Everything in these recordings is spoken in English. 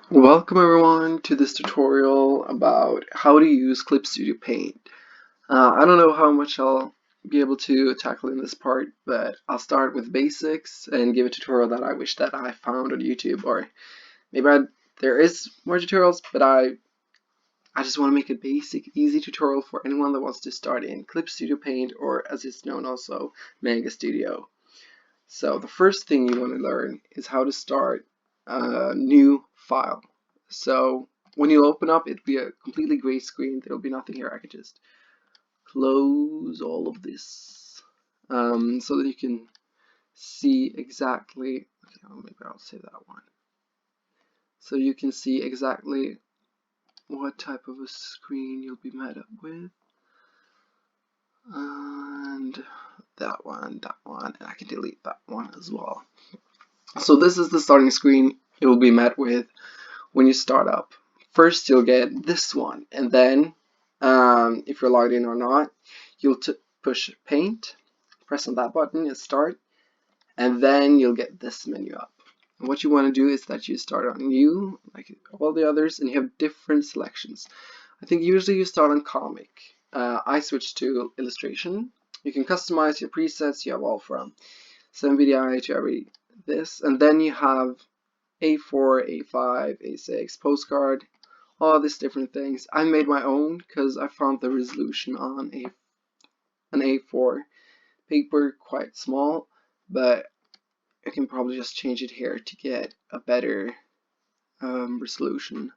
Welcome everyone to this tutorial about how to use Clip Studio Paint. I don't know how much I'll be able to tackle in this part, but I'll start with basics and give a tutorial that I wish that I found on YouTube, or maybe there is more tutorials, but I just want to make a basic, easy tutorial for anyone that wants to start in Clip Studio Paint, or as it's known also, Manga Studio. So the first thing you want to learn is how to start a new file. So when you open up, it'll be a completely gray screen. There'll be nothing here. I can just close all of this so that you can see exactly. Okay, well, maybe I'll save that one. So you can see exactly what type of a screen you'll be met up with. And that one, and I can delete that one as well. So this is the starting screen you will be met with when you start up. First you'll get this one, and then if you're logged in or not, you'll push paint, press on that button and start, and then you'll get this menu up. And what you want to do is that you start on new, like all the others, and you have different selections. I think usually you start on comic. I switched to illustration. You can customize your presets. You have all from 7BDI to every this, and then you have A4, A5, A6, postcard, all these different things. I made my own because I found the resolution on an A4 paper quite small, but I can probably just change it here to get a better resolution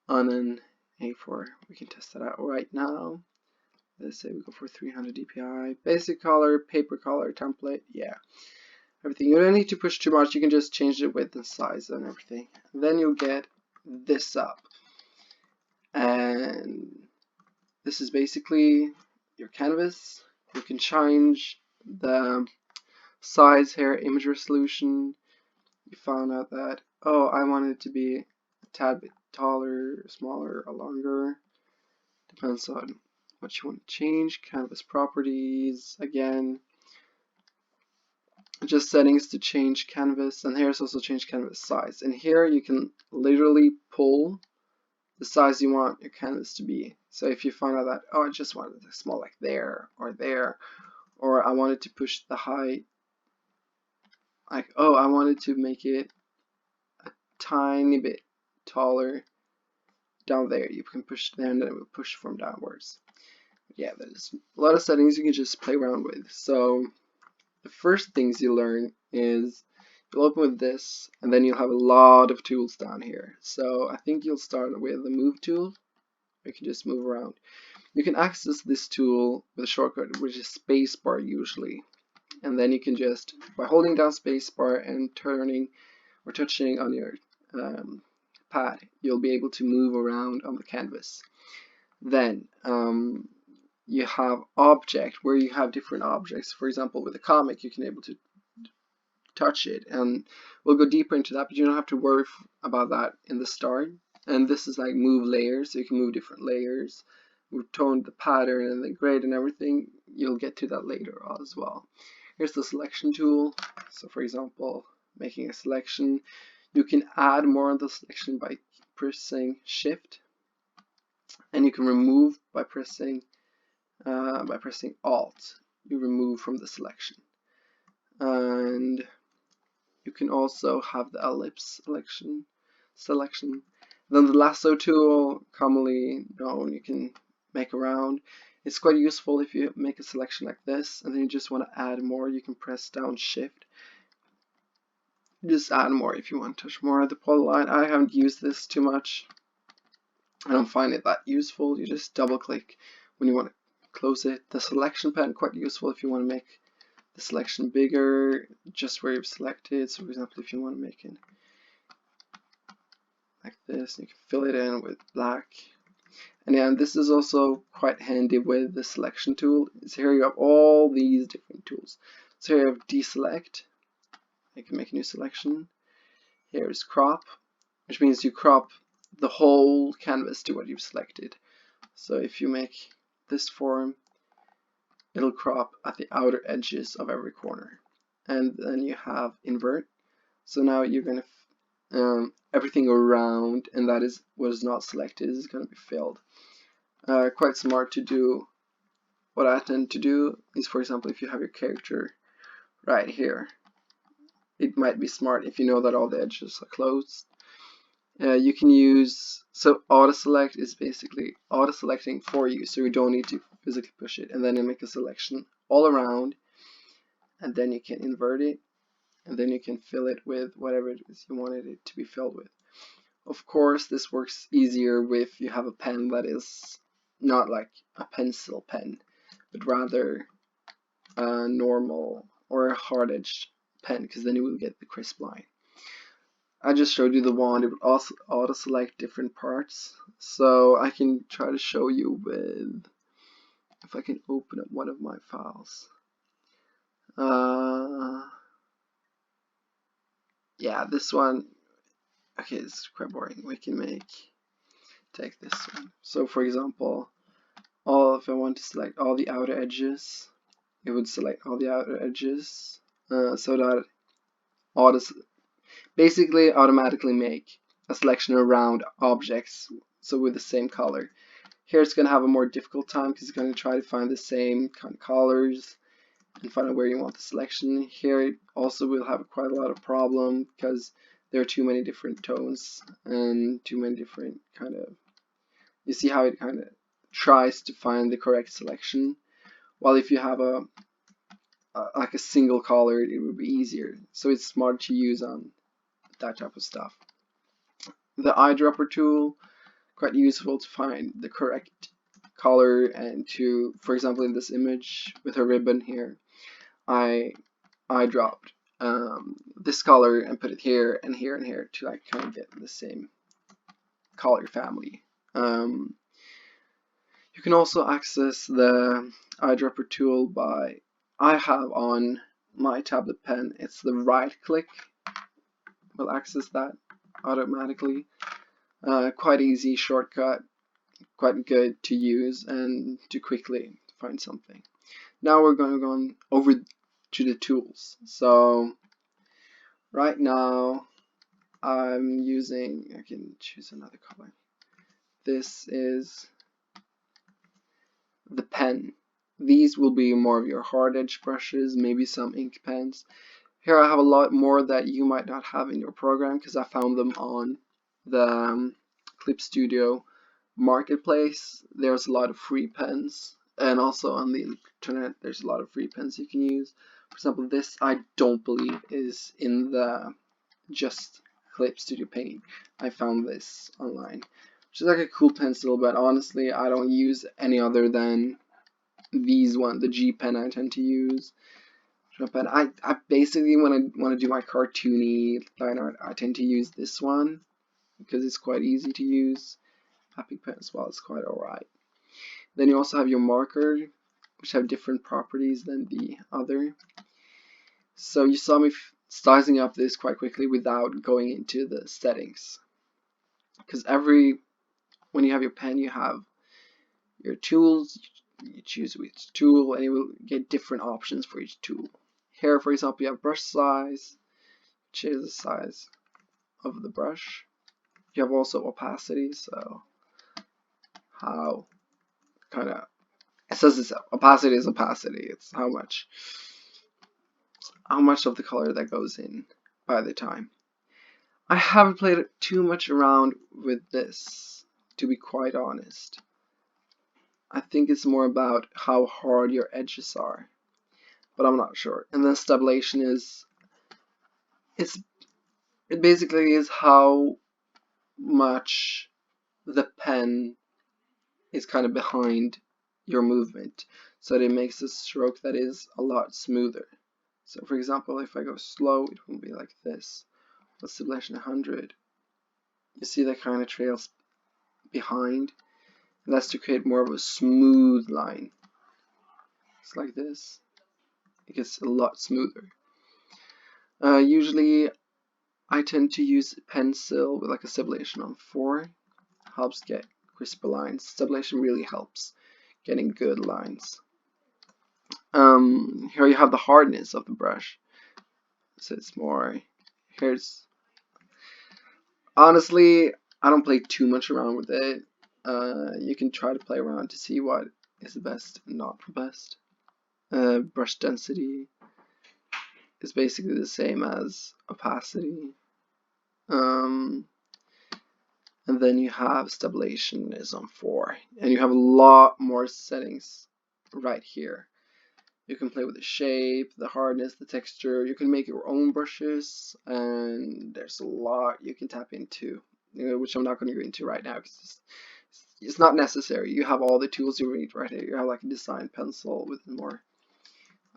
on an A4. We can test that out right now. Let's say we go for 300 dpi, basic color, paper color, template, yeah. Everything. You don't need to push too much, you can just change the width and size and everything. And then you'll get this up. And this is basically your canvas. You can change the size here, image resolution. You found out that, oh, I want it to be a tad bit taller, smaller, or longer. Depends on what you want to change. Canvas properties, again, just settings to change canvas, and here's also change canvas size. And here you can literally pull the size you want your canvas to be. So if you find out that, oh, I just wanted it small like there, or I wanted to push the height, like, oh, I wanted to make it a tiny bit taller down there, you can push there and then it will push from downwards. Yeah, there's a lot of settings you can just play around with. So the first things you learn is you'll open with this, and then you'll have a lot of tools down here. So I think you'll start with the move tool. You can just move around. You can access this tool with a shortcut, which is spacebar usually. And then you can just, by holding down spacebar and turning or touching on your pad, you'll be able to move around on the canvas. Then you have object, where you have different objects. For example, with a comic, you can able to touch it, and we'll go deeper into that, but you don't have to worry about that in the start. And this is like move layers, so you can move different layers, tone the pattern and the grade and everything. You'll get to that later as well. Here's the selection tool. So for example, making a selection, you can add more on the selection by pressing shift, and you can remove by pressing alt. You remove from the selection. And you can also have the ellipse selection. Then the lasso tool, commonly known, you can make around. It's quite useful if you make a selection like this and then you just want to add more. You can press down shift. Just add more if you want to touch more of the polyline. I haven't used this too much. I don't find it that useful. You just double click when you want to close it. The selection pen, quite useful if you want to make the selection bigger, just where you've selected. So for example, if you want to make it like this, you can fill it in with black. And yeah, this is also quite handy with the selection tool. So here you have all these different tools. So here you have deselect. You can make a new selection. Here is crop, which means you crop the whole canvas to what you've selected. So if you make this form, it'll crop at the outer edges of every corner. And then you have invert. So now you're going everything around, and that is was not selected, is going to be filled. Quite smart to do. What I tend to do is, for example, if you have your character right here, it might be smart if you know that all the edges are closed. You can use, so auto select is basically auto selecting for you, so you don't need to physically push it, and then you make a selection all around, and then you can invert it, and then you can fill it with whatever it is you wanted it to be filled with. Of course, this works easier if you have a pen that is not like a pencil pen, but rather a normal or a hard-edged pen, because then you will get the crisp line. I just showed you the wand. It will also auto-select different parts. So I can try to show you with, if I can open up one of my files. Yeah, this one, okay, it's quite boring. We can take this one. So for example, if I want to select all the outer edges, it would select all the outer edges, so that basically automatically make a selection around objects, so with the same color. Here it's going to have a more difficult time because it's going to try to find the same kind of colors and find out where you want the selection. Here it also will have quite a lot of problem because there are too many different tones and too many different kind of, you see how it kind of tries to find the correct selection, while if you have like a single color, it would be easier. So it's smart to use on that type of stuff. The eyedropper tool, quite useful to find the correct color, and to, for example, in this image with a ribbon here, I dropped this color and put it here and here and here to like kind of get the same color family. You can also access the eyedropper tool by, I have on my tablet pen, it's the right click will access that automatically. Quite easy shortcut, quite good to use and to quickly find something. Now we're going to go over to the tools. So right now I'm using, I can choose another color. This is the pen. These will be more of your hard edge brushes, maybe some ink pens. Here I have a lot more that you might not have in your program because I found them on the Clip Studio marketplace. There's a lot of free pens, and also on the internet there's a lot of free pens you can use. For example, this I don't believe is in the just Clip Studio Paint. I found this online, which is like a cool pencil, but honestly I don't use any other than these one, the G pen I tend to use. Pen. I basically, when I want to do my cartoony line art, I tend to use this one because it's quite easy to use. Happy pen as well, it's quite alright. Then you also have your marker, which have different properties than the other. So you saw me sizing up this quite quickly without going into the settings, because when you have your pen, you have your tools. You choose which tool, and you will get different options for each tool. Here, for example, you have brush size, which is the size of the brush. You have also opacity, so how kind of, it says this, opacity is opacity. It's how much of the color that goes in by the time. I haven't played too much around with this, to be quite honest. I think it's more about how hard your edges are, but I'm not sure. And then stabilization is, it basically is how much the pen is kind of behind your movement, so that it makes a stroke that is a lot smoother. So for example, if I go slow, it will be like this. With stabilization 100, you see that kind of trails behind, and that's to create more of a smooth line. It's like this. It gets a lot smoother. Usually I tend to use pencil with like a stabilization on 4. Helps get crisper lines. Stabilization really helps getting good lines. Here you have the hardness of the brush. So it's more, here's Honestly, I don't play too much around with it. You can try to play around to see what is the best and not the best. Brush density is basically the same as opacity. And then you have stabilization is on 4, and you have a lot more settings right here. You can play with the shape, the hardness, the texture. You can make your own brushes, and there's a lot you can tap into, which I'm not going to go into right now because it's not necessary. You have all the tools you need right here. You have like a design pencil with more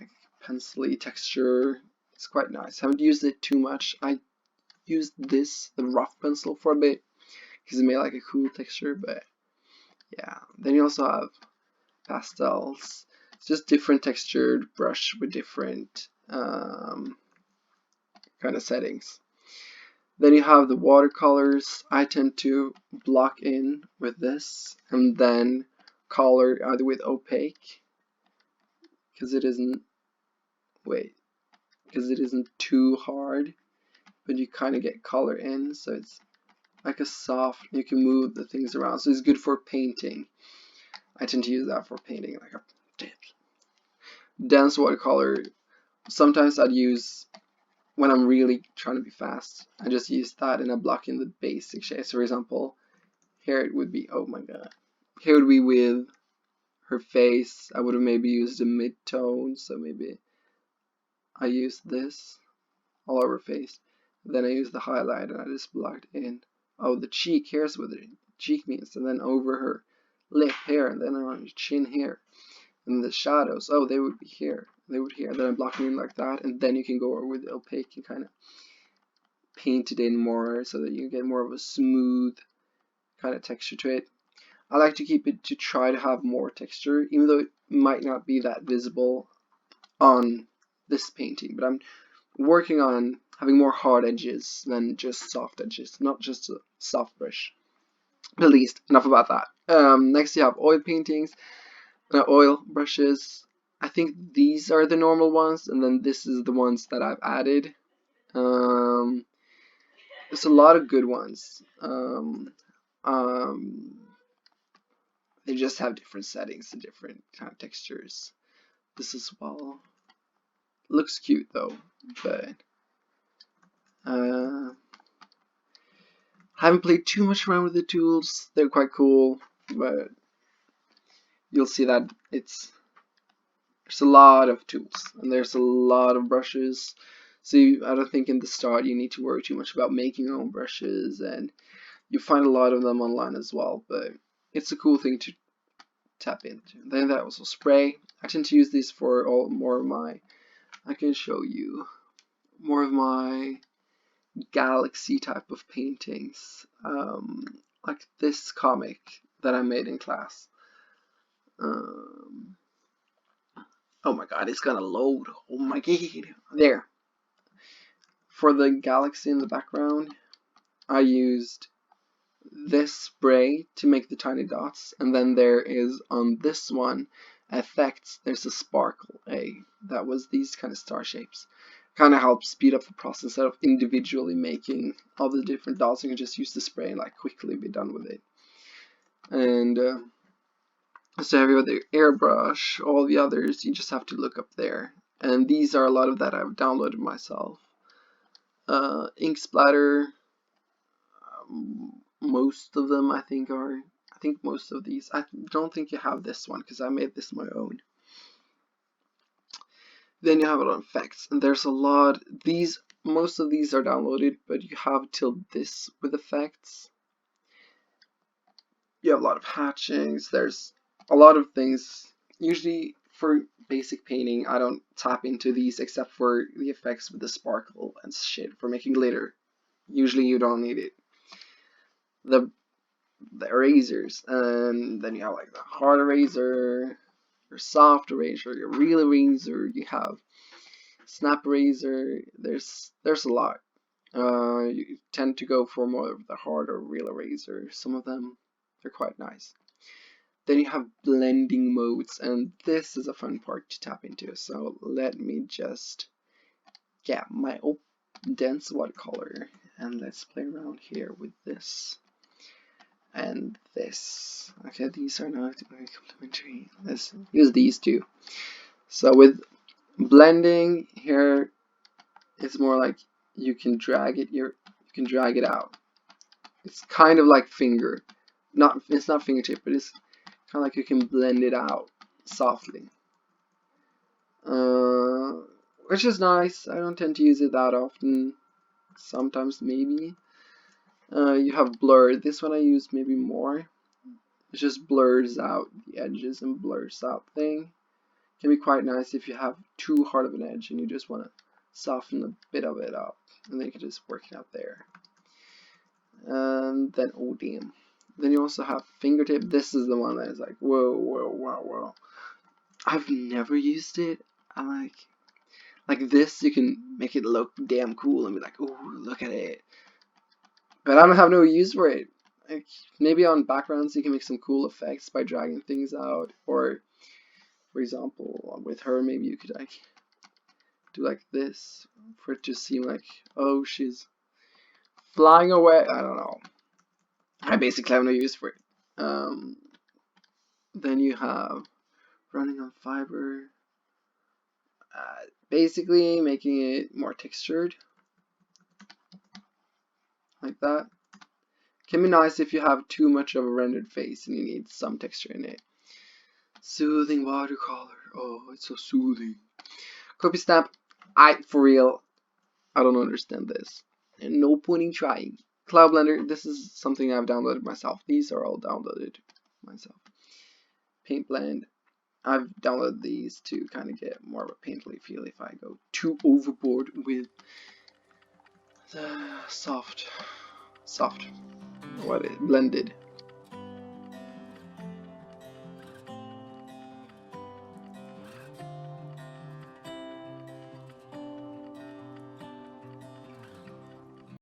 like pencil-y texture. It's quite nice. I haven't used it too much. I used the rough pencil for a bit because it made like a cool texture, but yeah. Then you also have pastels. It's just different textured brush with different kind of settings. Then you have the watercolors. I tend to block in with this and then color either with opaque because it isn't too hard, but you kind of get color in, so it's like a soft, you can move the things around, so it's good for painting. I tend to use that for painting, like a dense watercolor. Sometimes I'd use, when I'm really trying to be fast, I just use that and I block in the basic shades. For example, here it would be, oh my god, here would be with her face. I would have maybe used a mid-tone, so maybe I use this all over her face. Then I use the highlight and I just blocked in, oh, the cheek, here's what the cheek means, and then over her lip here, and then around her chin here. And the shadows, oh, they would be here, they would here. Then I block them in like that, and then you can go over with the opaque and kind of paint it in more so that you get more of a smooth kind of texture to it. I like to keep it to try to have more texture, even though it might not be that visible on this painting, but I'm working on having more hard edges than just soft edges, not just a soft brush. At least, enough about that. Next you have oil paintings, oil brushes. I think these are the normal ones, and then this is the ones that I've added. There's a lot of good ones. They just have different settings and different kind of textures. This as well. Looks cute though, but haven't played too much around with the tools. They're quite cool, but you'll see that there's a lot of tools and there's a lot of brushes. So I don't think in the start you need to worry too much about making your own brushes, and you find a lot of them online as well, but it's a cool thing to tap into. Then that also spray. I tend to use these for more of my, I can show you, more of my galaxy type of paintings, like this comic that I made in class. Oh my god, it's gonna load. Oh my god. There. For the galaxy in the background, I used this spray to make the tiny dots, and then there is on this one effects, there's a sparkle. That was these kind of star shapes. Kind of helps speed up the process instead of individually making all the different dots. You can just use the spray and like quickly be done with it. And so have you the airbrush, all the others you just have to look up there. And these are a lot of that I've downloaded myself. Ink splatter, most of them I think most of these, I don't think you have this one because I made this my own. Then you have it on effects, and there's a lot. Most of these are downloaded, but you have till this with effects. You have a lot of hatchings. There's a lot of things. Usually for basic painting, I don't tap into these except for the effects with the sparkle and shit for making glitter. Usually you don't need it. The erasers, and then you have like the hard eraser, your soft eraser, your real eraser, you have snap eraser. There's a lot. You tend to go for more of the hard or real eraser. Some of them, they're quite nice. Then you have blending modes, and this is a fun part to tap into. So let me just get my dense watercolor, And let's play around here with this and this. Okay, these are not very complementary. Let's use these two. So with blending here, it's more like you can drag it here, you can drag it out. It's kind of like finger. It's not fingertip, but it's kind of like you can blend it out softly. Which is nice. I don't tend to use it that often. Sometimes maybe. You have blur. This one I use maybe more. It just blurs out the edges and blurs out thing. Can be quite nice if you have too hard of an edge and you just want to soften a bit of it up, and then you can just work it out there. And then, oh damn. Then you also have fingertip. This is the one that is like, whoa, whoa, whoa, whoa. I've never used it. I like this, you can make it look damn cool and be like, oh, look at it. But I don't have no use for it. Like, maybe on backgrounds you can make some cool effects by dragging things out, or for example, with her, maybe you could like do like this for it to seem like, oh, she's flying away. I don't know. I basically have no use for it. Then you have running on fiber. Basically making it more textured, like that. Can be nice if you have too much of a rendered face and you need some texture in it. Soothing watercolor. Oh, it's so soothing. Copy stamp. For real, I don't understand this. And no point in trying. Cloud Blender. This is something I've downloaded myself. These are all downloaded myself. Paint Blend. I've downloaded these to kind of get more of a painterly feel if I go too overboard with the soft, what is blended.